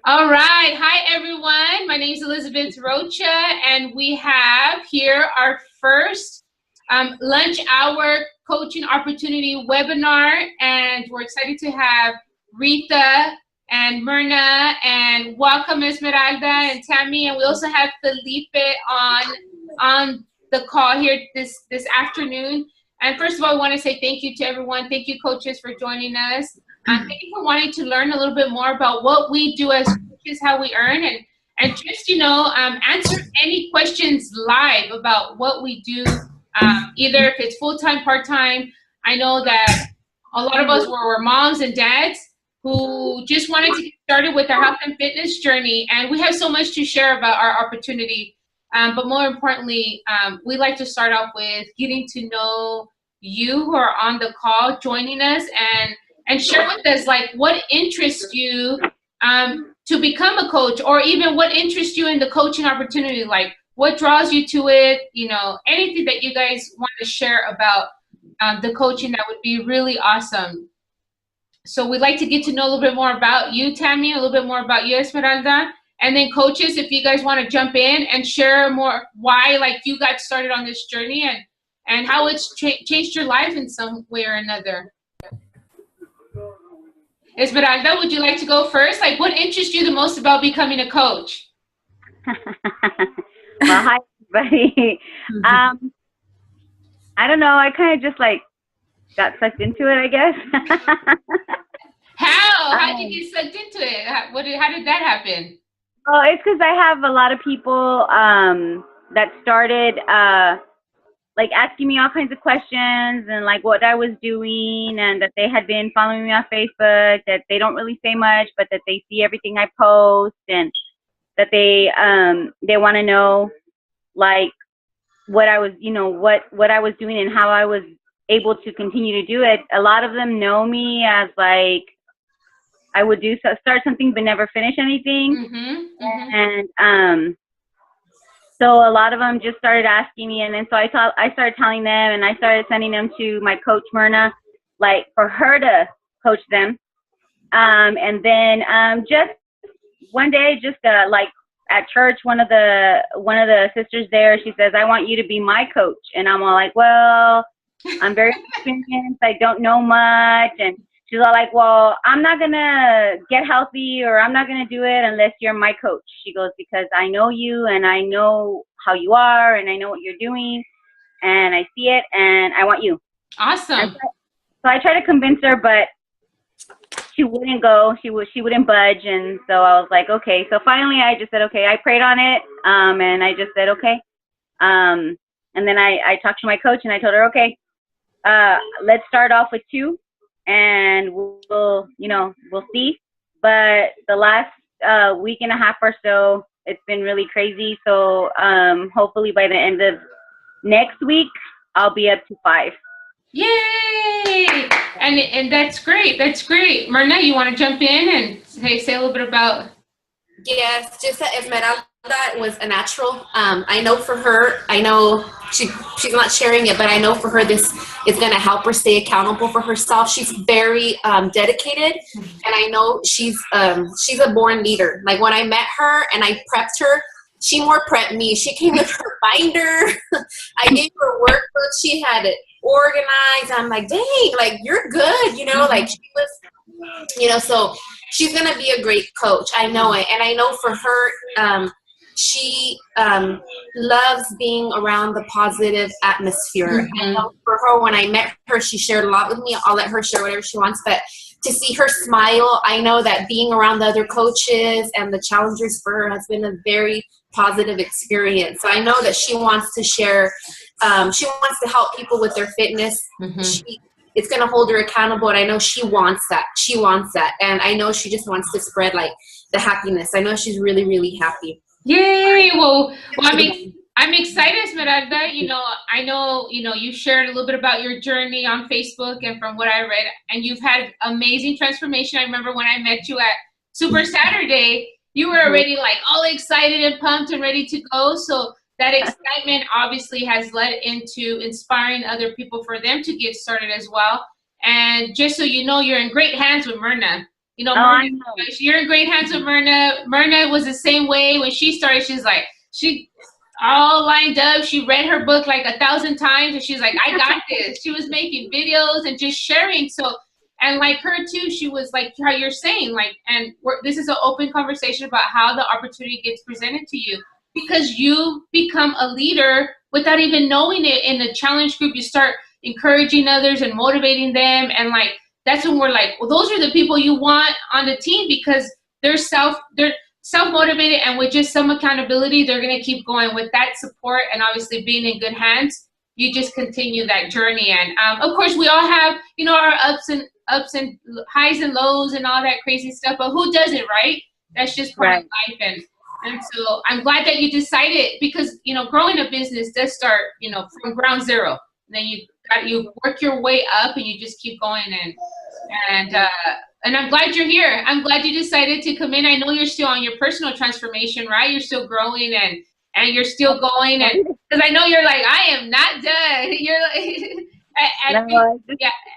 All right. Hi, everyone. My name is Elizabeth Rocha, and we have here our first lunch hour coaching opportunity webinar. And we're excited to have Rita and Myrna, and welcome Esmeralda and Tammy. And we also have Felipe on the call here this afternoon. And first of all, I want to say thank you to everyone. Thank you, coaches, for joining us. Thank you for wanting to learn a little bit more about what we do as coaches, how we earn, and just, answer any questions live about what we do, either if it's full-time, part-time. I know that a lot of us were moms and dads who just wanted to get started with our health and fitness journey, and we have so much to share about our opportunity. But more importantly, we like to start off with getting to know you who are on the call, joining us, and share with us, like, what interests you to become a coach, or even what interests you in the coaching opportunity, like what draws you to it, anything that you guys want to share about the coaching, that would be really awesome. So we'd like to get to know a little bit more about you, Tammy, a little bit more about you, Esmeralda, and then coaches, if you guys want to jump in and share more why, like, you got started on this journey and how it's changed your life in some way or another. Esmeralda, would you like to go first? Like, what interests you the most about becoming a coach? Well, hi, everybody. I don't know. I kind of just got sucked into it, I guess. How did you get sucked into it? How did that happen? Oh, it's because I have a lot of people that started asking me all kinds of questions and like what I was doing, and that they had been following me on Facebook, that they don't really say much, but that they see everything I post, and that they want to know like what I was, what I was doing and how I was able to continue to do it. A lot of them know me as like I would start something but never finish anything. And so a lot of them just started asking me, and then so I started telling them, and I started sending them to my coach Myrna, like for her to coach them. And then just one day, just like at church, one of the sisters there, she says, "I want you to be my coach." And I'm all like, "Well, I'm very experienced. I don't know much." And she's all like, "Well, I'm not going to get healthy, or I'm not going to do it unless you're my coach." She goes, "Because I know you, and I know how you are, and I know what you're doing, and I see it, and I want you." Awesome. So I tried to convince her, but she wouldn't go. She wouldn't budge. And so I was like, okay. So finally I just said, okay. I prayed on it, and I just said, okay. And then I talked to my coach, and I told her, okay, let's start off with 2. And we'll see. But the last week and a half or so, it's been really crazy. So hopefully by the end of next week, I'll be up to 5. Yay! And that's great. That's great. Myrna, you want to jump in and say a little bit about? Yes, just that Esmeralda was a natural. I know for her, I know she's not sharing it, but I know for her this is going to help her stay accountable for herself. She's very dedicated, and I know she's a born leader. Like when I met her and I prepped her, she more prepped me. She came with her binder. I gave her workbooks. She had it organized. I'm like, dang, like you're good, like she was, so she's going to be a great coach. I know it. And I know for her, she loves being around the positive atmosphere. I know for her, when I met her, she shared a lot with me. I'll let her share whatever she wants, but to see her smile, I know that being around the other coaches and the challengers for her has been a very positive experience. So I know that she wants to share, she wants to help people with their fitness. It's going to hold her accountable, and I know she wants that. She wants that, and I know she just wants to spread like the happiness. I know she's really, really happy. Yay! Well, I'm excited, Esmeralda. I know, you shared a little bit about your journey on Facebook, and from what I read, and you've had amazing transformation. I remember when I met you at Super Saturday, you were already like all excited and pumped and ready to go. So that excitement obviously has led into inspiring other people for them to get started as well. And just so you know, you're in great hands with Myrna. You know, Oh, Myrna, I know. you're in great hands with Myrna. Myrna was the same way when she started. She's like, she all lined up. She read her book like 1,000 times, and she's like, I got this. She was making videos and just sharing. So, and like her too, she was like how you're saying, like, and this is an open conversation about how the opportunity gets presented to you, because you become a leader without even knowing it. In the challenge group, you start encouraging others and motivating them, and like that's when we're like, well, those are the people you want on the team, because they're self-motivated, and with just some accountability, they're going to keep going. With that support and obviously being in good hands, you just continue that journey. And of course, we all have, you know, our ups and highs and lows and all that crazy stuff, but who doesn't, right? That's just part of life. And so I'm glad that you decided, because, you know, growing a business does start, you know, from ground zero. And then you work your way up, and you just keep going. And I'm glad you're here. I'm glad you decided to come in. I know you're still on your personal transformation, right? You're still growing, and you're still going. And because I know you're like, I am not done. You're like,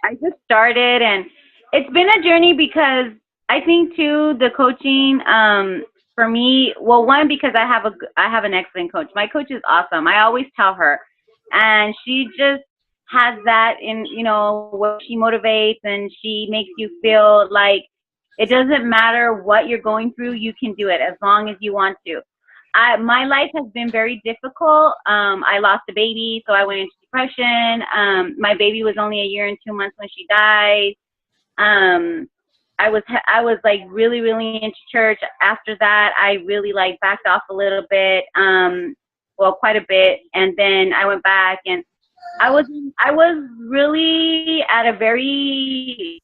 I just started, and it's been a journey, because I think too, the coaching, for me, well, one, because I have an excellent coach. My coach is awesome. I always tell her, and she just has that in, you know, what she motivates, and she makes you feel like it doesn't matter what you're going through, you can do it as long as you want to. My life has been very difficult. I lost a baby, so I went into depression. My baby was only 1 year and 2 months when she died. I was like really, really into church. After that, I really like backed off a little bit, well, quite a bit. And then I went back, and I was really at a very,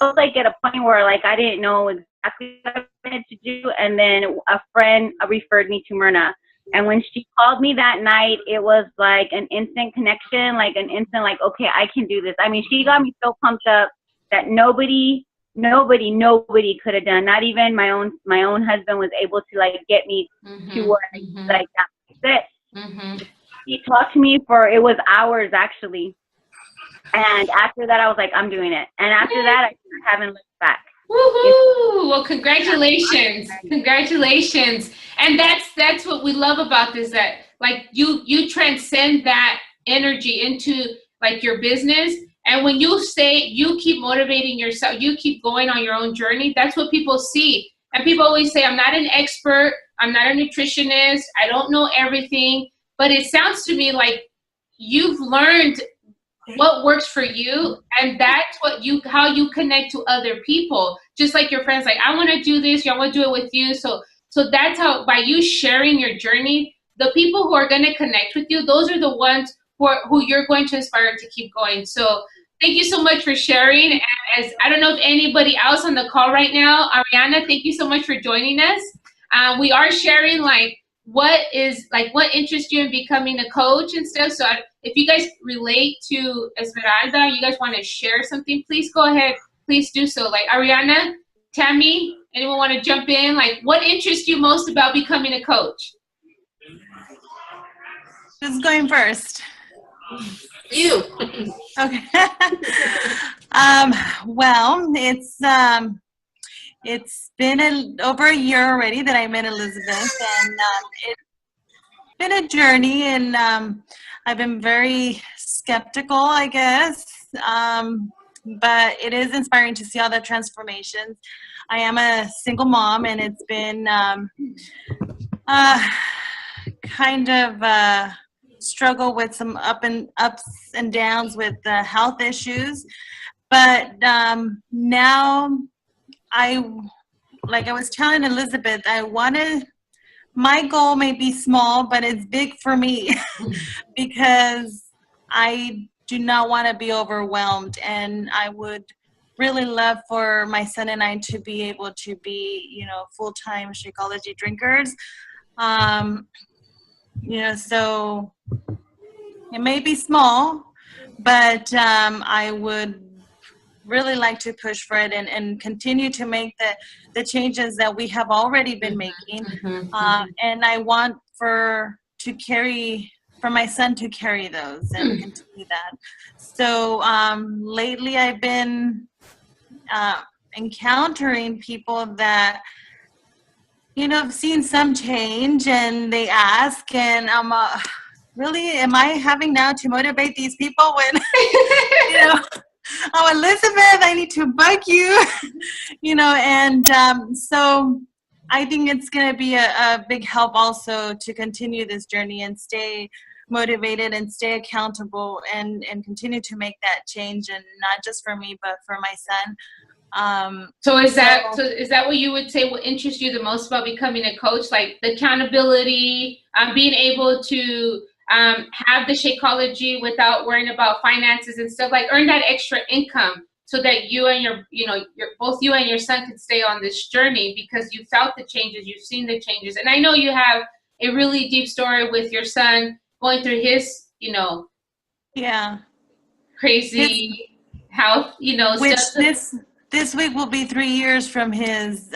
I was like at a point where like I didn't know exactly what I wanted to do. And then a friend referred me to Myrna. And when she called me that night, it was like an instant connection, like an instant, like, okay, I can do this. I mean, she got me so pumped up that nobody could have done. Not even my own husband was able to like get me to where like that's it. He talked to me for, it was hours actually. And after that, I was like, I'm doing it. And after that, I haven't looked back. Woohoo! Well, congratulations. Congratulations. And that's what we love about this, that like you transcend that energy into like your business. And when you say you keep motivating yourself, you keep going on your own journey, that's what people see. And people always say, I'm not an expert, I'm not a nutritionist, I don't know everything. But it sounds to me like you've learned what works for you, and that's how you connect to other people. Just like your friends, like, I want to do this, I want to do it with you. So that's how, by you sharing your journey, the people who are going to connect with you, those are the ones who you're going to inspire to keep going. So thank you so much for sharing. And as I don't know if anybody else on the call right now, Ariana, thank you so much for joining us. We are sharing like what interests you in becoming a coach and stuff. So if you guys relate to Esmeralda, you guys want to share something, please go ahead, please do so. Like Ariana, Tammy, anyone want to jump in? Like, what interests you most about becoming a coach? Who's going first? You. Okay. Well, it's been over a year already that I met Elizabeth, and it's been a journey, and I've been very skeptical, I guess, but it is inspiring to see all the transformations. I am a single mom, and it's been kind of a struggle with some ups and downs with health issues, but now like I was telling Elizabeth, my goal may be small, but it's big for me because I do not want to be overwhelmed, and I would really love for my son and I to be able to be, full-time Shakeology drinkers. So it may be small, but I would really like to push for it and continue to make the changes that we have already been making. And I want for my son to carry those and continue that. So lately I've been encountering people that, have seen some change, and they ask, and I'm really, am I having now to motivate these people when, oh, Elizabeth, I need to bug you, and so I think it's going to be a big help also to continue this journey and stay motivated and stay accountable and continue to make that change, and not just for me, but for my son. So is that what you would say what interests you the most about becoming a coach? Like the accountability, being able to have the Shakeology without worrying about finances and stuff, like earn that extra income so that you and both you and your son can stay on this journey because you felt the changes, you've seen the changes. And I know you have a really deep story with your son going through his, crazy health, which stuff. This week will be 3 years from his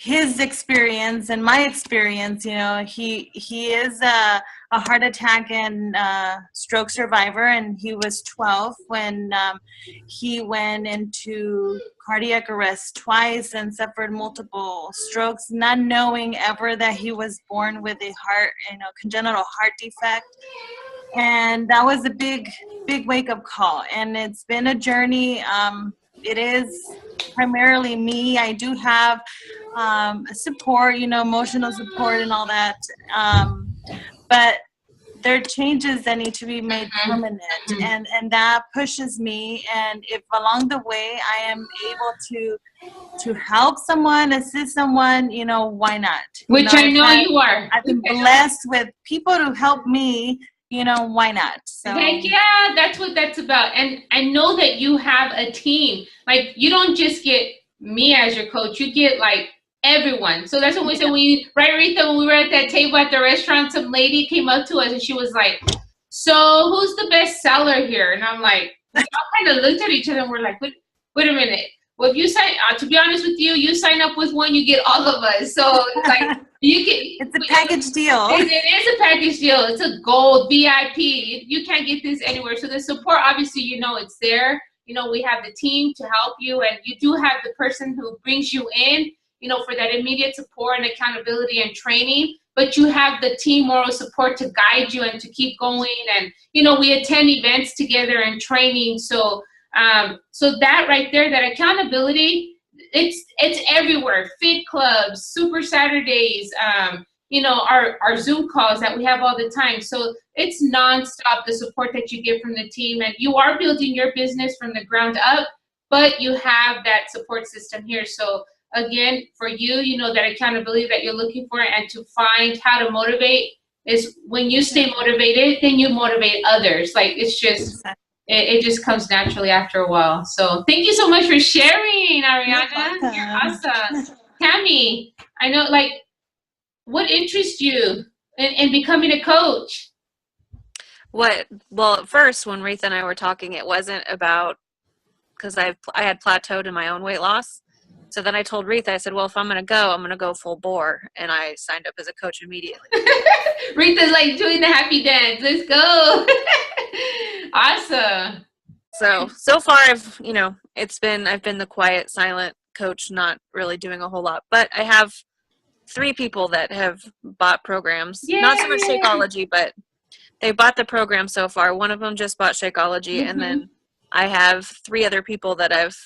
experience and my experience. He is a heart attack and stroke survivor, and he was 12 when he went into cardiac arrest twice and suffered multiple strokes, not knowing ever that he was born with a congenital heart defect. And that was a big wake-up call, and it's been a journey. It is primarily me. I do have support, emotional support and all that. But there are changes that need to be made permanent, and that pushes me. And if along the way I am able to help someone, assist someone, why not? Which I know you are. I've been blessed with people to help me. Why not? So Heck yeah, that's what that's about. And I know that you have a team. Like, you don't just get me as your coach, you get like everyone. So that's what we said right, Rita, when we were at that table at the restaurant, some lady came up to us and she was like, so who's the best seller here? And I'm like, we all kind of looked at each other and we're like, wait a minute. Well, if you sign, to be honest with you, you sign up with one, you get all of us. So it's like, it's a package deal. It is a package deal. It's a gold VIP. You can't get this anywhere. So the support, obviously, it's there. We have the team to help you, and you do have the person who brings you in, for that immediate support and accountability and training. But you have the team moral support to guide you and to keep going. And, we attend events together and training. So that right there, that accountability, it's everywhere. Fit clubs, Super Saturdays, our Zoom calls that we have all the time. So it's nonstop, the support that you get from the team, and you are building your business from the ground up, but you have that support system here. So again, for you, that accountability that you're looking for, and to find how to motivate is when you stay motivated, then you motivate others. Like, it's just, it just comes naturally after a while. So thank you so much for sharing, Ariana. You're awesome. Tammy, I know, like, what interests you in becoming a coach? Well, at first, when Retha and I were talking, it wasn't about, because I had plateaued in my own weight loss. So then I told Retha, I said, well, if I'm going to go full bore. And I signed up as a coach immediately. Retha's like doing the happy dance. Let's go. Awesome. So far I've been the quiet, silent coach, not really doing a whole lot, but I have 3 people that have bought programs. Yay! Not so much Shakeology, but they bought the program so far. One of them just bought Shakeology, and then I have 3 other people that I've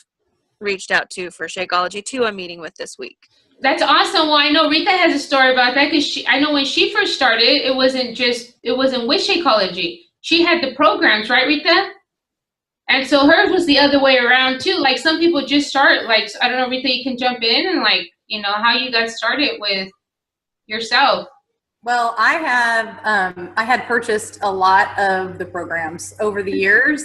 reached out to for Shakeology, 2 I'm meeting with this week. That's awesome. Well, I know Rita has a story about that, because I know when she first started, it wasn't with Shakeology. She had the programs, right, Rita? And so hers was the other way around too. Like, some people just start, like, I don't know, Rita, you can jump in and, like, how you got started with yourself. Well, I had purchased a lot of the programs over the years.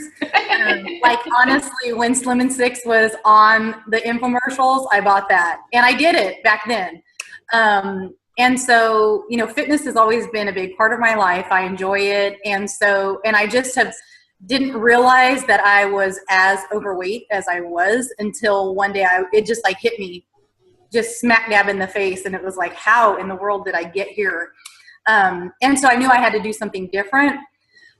Like, honestly, when Slim and Six was on the infomercials, I bought that, and I did it back then. And so, fitness has always been a big part of my life. I enjoy it. And I just didn't realize that I was as overweight as I was until one day it just like hit me just smack dab in the face. And it was like, how in the world did I get here? And so I knew I had to do something different.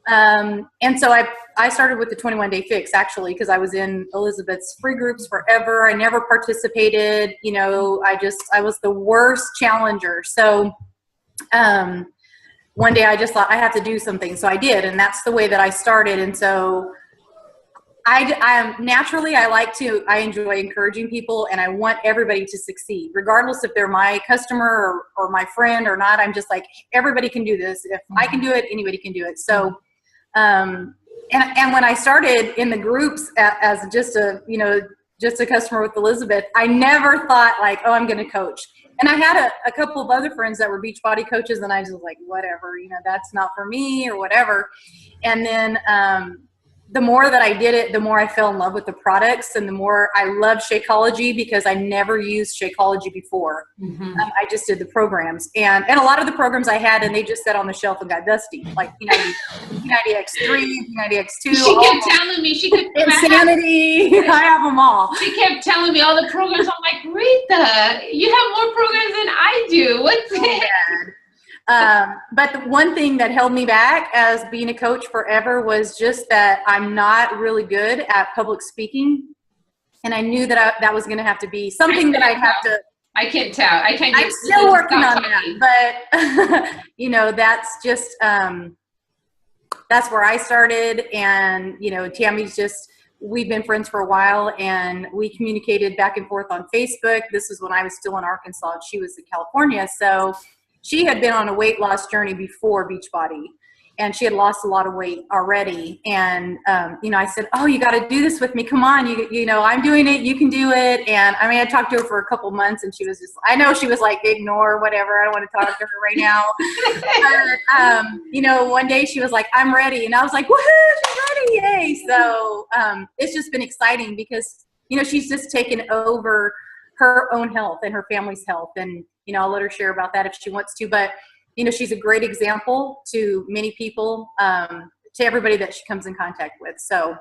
And so I started with the 21-day fix, actually, because I was in Elizabeth's free groups forever. I never participated. You know, I was the worst challenger. So one day I just thought I have to do something. So I did. And that's the way that I started. And so I naturally, I enjoy encouraging people, and I want everybody to succeed, regardless if they're my customer or my friend or not. I'm just like, everybody can do this. If I can do it, anybody can do it. So, and when I started in the groups as just a customer with Elizabeth, I never thought like, oh, I'm going to coach. And I had a couple of other friends that were Beachbody coaches, and I was just like, whatever, that's not for me or whatever. And then, the more that I did it, the more I fell in love with the products, and the more I love Shakeology, because I never used Shakeology before. I just did the programs, and a lot of the programs I had, and they just sat on the shelf and got dusty, like P90X3, P90X2. She kept telling me, Insanity. I have them all. She kept telling me all the programs. I'm like, Rita, you have more programs than I do. What's that? But the one thing that held me back as being a coach forever was just that I'm not really good at public speaking. And I knew that that was going to have to be something that I'd have to. I can't tell. I'm still working on that. But, that's just, that's where I started. And, Tammy's we've been friends for a while, and we communicated back and forth on Facebook. This is when I was still in Arkansas and she was in California. So she had been on a weight loss journey before Beachbody, and she had lost a lot of weight already. And, I said, oh, you got to do this with me. Come on. I'm doing it. You can do it. And I talked to her for a couple months, and she was I know she was like, ignore, whatever. I don't want to talk to her right now. But, one day she was like, I'm ready. And I was like, woohoo, she's ready. Yay. So, it's just been exciting because, she's just taken over her own health and her family's health. And, I'll let her share about that if she wants to, but, she's a great example to many people, to everybody that she comes in contact with. So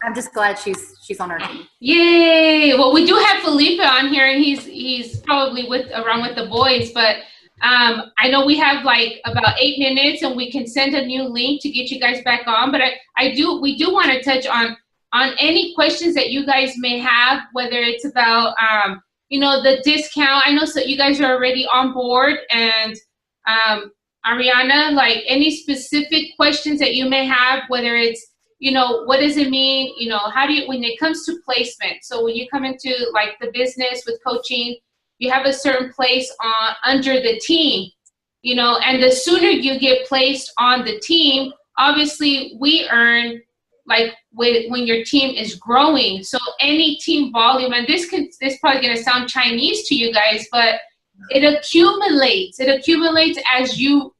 I'm just glad she's on our team. Yay. Well, we do have Felipe on here, and he's probably around with the boys, but I know we have like about 8 minutes, and we can send a new link to get you guys back on, but we do want to touch on any questions that you guys may have, whether it's about, the discount. I know so you guys are already on board, and Ariana, like any specific questions that you may have, whether it's, what does it mean? How do you, when it comes to placement? So when you come into like the business with coaching, you have a certain place under the team, and the sooner you get placed on the team, obviously we earn like when your team is growing. So any team volume, and this probably going to sound Chinese to you guys, but it accumulates as you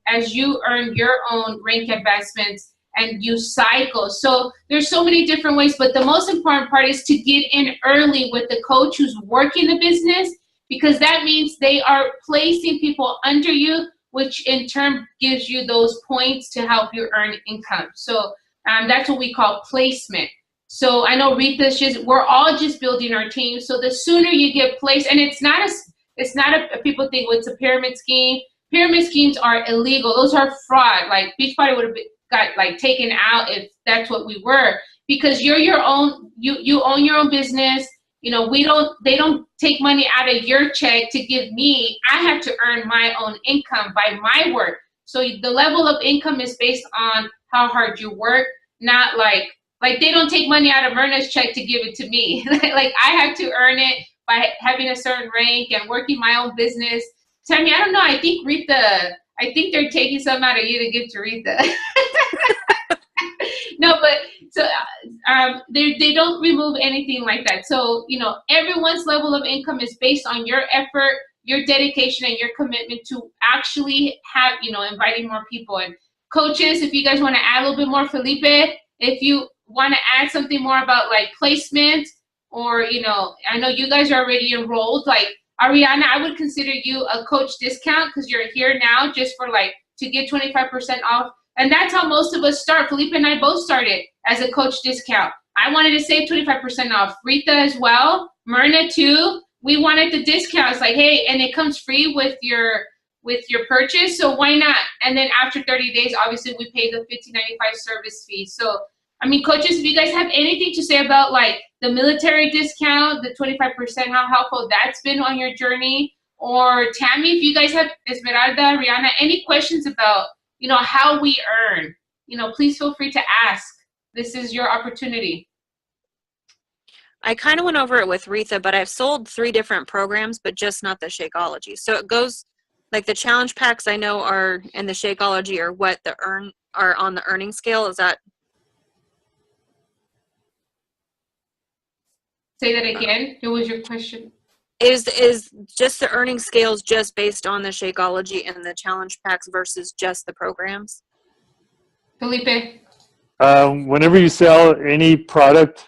earn your own rank advancements and you cycle. So there's so many different ways, but the most important part is to get in early with the coach who's working the business, because that means they are placing people under you, which in turn gives you those points to help you earn income. So that's what we call placement. So I know Rita's we're all just building our team. So the sooner you get placed, and it's not a people think it's a pyramid scheme. Pyramid schemes are illegal. Those are fraud. Like Beachbody would have got like taken out if that's what we were, because you're your own, you own your own business. They don't take money out of your check to give me. I have to earn my own income by my work. So the level of income is based on how hard you work, not like they don't take money out of Myrna's check to give it to me. Like I have to earn it by having a certain rank and working my own business. Tammy, I don't know. I think they're taking some out of you to give to Rita. No, but so they don't remove anything like that. So, everyone's level of income is based on your effort, your dedication, and your commitment to actually have, inviting more people. And coaches, if you guys want to add a little bit more, Felipe, if you want to add something more about like placement, or, I know you guys are already enrolled. Like Ariana, I would consider you a coach discount because you're here now just for to get 25% off. And that's how most of us start. Felipe and I both started as a coach discount. I wanted to save 25% off. Rita as well. Myrna too. We wanted the discount. It's like, hey, and it comes free with your with your purchase, so why not? And then after 30 days, obviously we pay the $15.95 service fee. So, I mean, coaches, if you guys have anything to say about like the military discount, the 25%, how helpful that's been on your journey, or Tammy, if you guys have, Esmeralda, Rihanna, any questions about, you know, how we earn, you know, please feel free to ask. This is your opportunity. I kind of went over it with Retha, but I've sold 3 different programs, but just not the Shakeology. So it goes like the challenge packs I know are in the Shakeology are what the are on the earning scale. Is that? Say that again. What was your question? Is just the earning scales just based on the Shakeology and the challenge packs versus just the programs? Felipe? Whenever you sell any product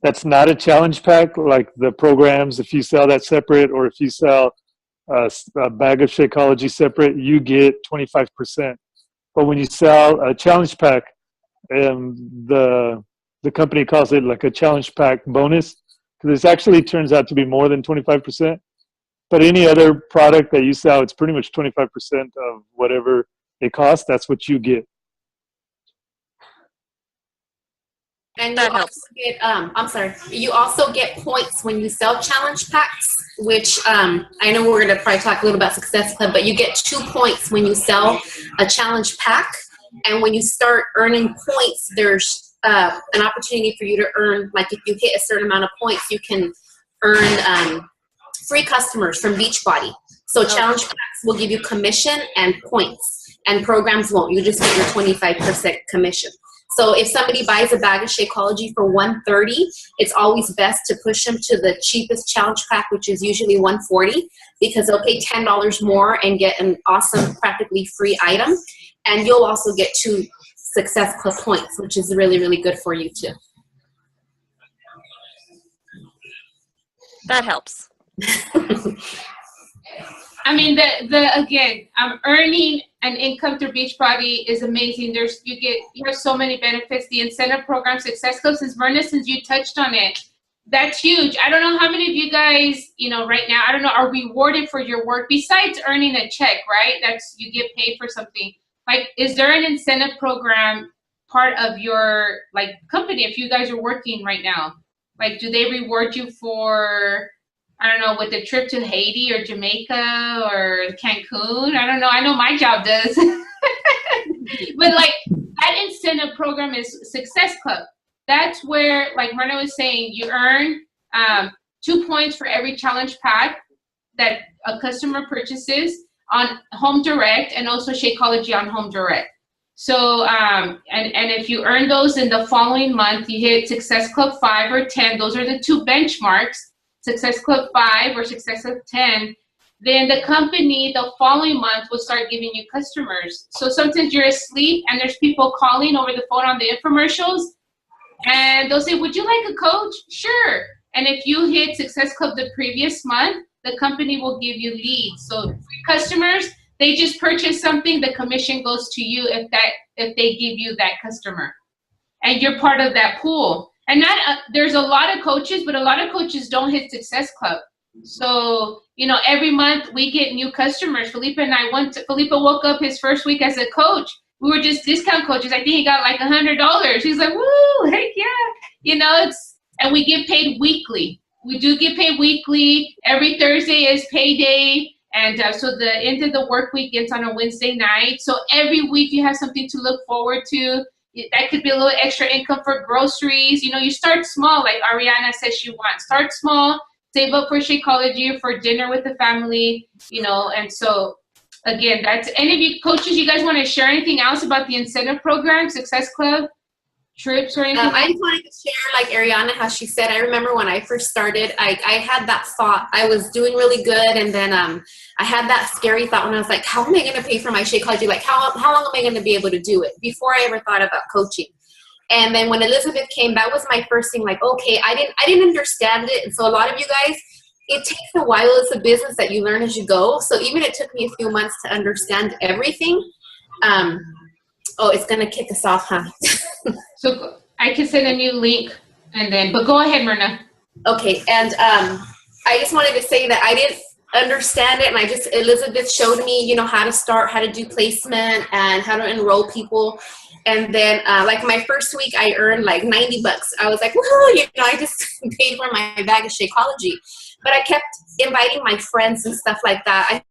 that's not a challenge pack, like the programs, if you sell that separate, or if you sell a bag of Shakeology separate, you get 25%. But when you sell a challenge pack, the company calls it like a challenge pack bonus, because it actually turns out to be more than 25%. But any other product that you sell, it's pretty much 25% of whatever it costs. That's what you get. And That you helps. also get, I'm sorry, you also get points when you sell challenge packs, which I know we're going to probably talk a little about Success Club, but you get 2 points when you sell a challenge pack. And when you start earning points, there's an opportunity for you to earn, like if you hit a certain amount of points, you can earn free customers from Beachbody. So challenge packs will give you commission and points, and programs won't. You just get your 25% commission. So if somebody buys a bag of Shakeology for $130, it's always best to push them to the cheapest challenge pack, which is usually $140, because they'll pay $10 more and get an awesome, practically free item. And you'll also get 2 Success Club points, which is really, really good for you too. That helps. I mean, again, earning an income through Beachbody is amazing. You have so many benefits. The incentive program, Success Club, since you touched on it, that's huge. I don't know how many of you guys, you know, right now, I don't know, are rewarded for your work besides earning a check, right? That's, you get paid for something. Like, is there an incentive program part of your, like, company if you guys are working right now? Like, do they reward you for, I don't know, with the trip to Haiti or Jamaica or Cancun? I don't know. I know my job does. But like, that incentive program is Success Club. That's where, like Myrna was saying, you earn 2 points for every challenge pack that a customer purchases on Home Direct, and also Shakeology on Home Direct. So, and if you earn those in the following month, you hit Success Club 5 or 10. Those are the 2 benchmarks, Success Club 5 or Success Club 10. Then the company the following month will start giving you customers. So sometimes you're asleep and there's people calling over the phone on the infomercials, and they'll say, would you like a coach? Sure. And if you hit Success Club the previous month, the company will give you leads. So free customers, they just purchase something, the commission goes to you if they give you that customer. And you're part of that pool. And there's a lot of coaches, but a lot of coaches don't hit Success Club. So, you know, every month we get new customers. Felipe and I Felipe woke up his first week as a coach. We were just discount coaches. I think he got like $100. He's like, woo, heck yeah. You know, and we get paid weekly. We do get paid weekly. Every Thursday is payday. And so the end of the work week ends on a Wednesday night. So every week you have something to look forward to. That could be a little extra income for groceries. You know, you start small, like Ariana says she wants. Start small, save up for Shakeology or for dinner with the family, you know. And so, again, that's any of you coaches, you guys want to share anything else about the incentive program, Success Club, trips or anything? I just wanted to share, like Ariana, how she said, I remember when I first started, I had that thought. I was doing really good, and then I had that scary thought when I was like, how am I going to pay for my Shakeology? Like, how long am I going to be able to do it? Before I ever thought about coaching. And then when Elizabeth came, that was my first thing, like, okay, I didn't understand it. And so a lot of you guys, it takes a while. It's a business that you learn as you go. So even it took me a few months to understand everything. Oh, it's going to kick us off, huh? So I can send a new link, but go ahead, Myrna. Okay, and I just wanted to say that understand it. And Elizabeth showed me, how to start, how to do placement and how to enroll people. And then like my first week I earned like $90. I was like, woohoo, I just paid for my bag of Shakeology. But I kept inviting my friends and stuff like that. I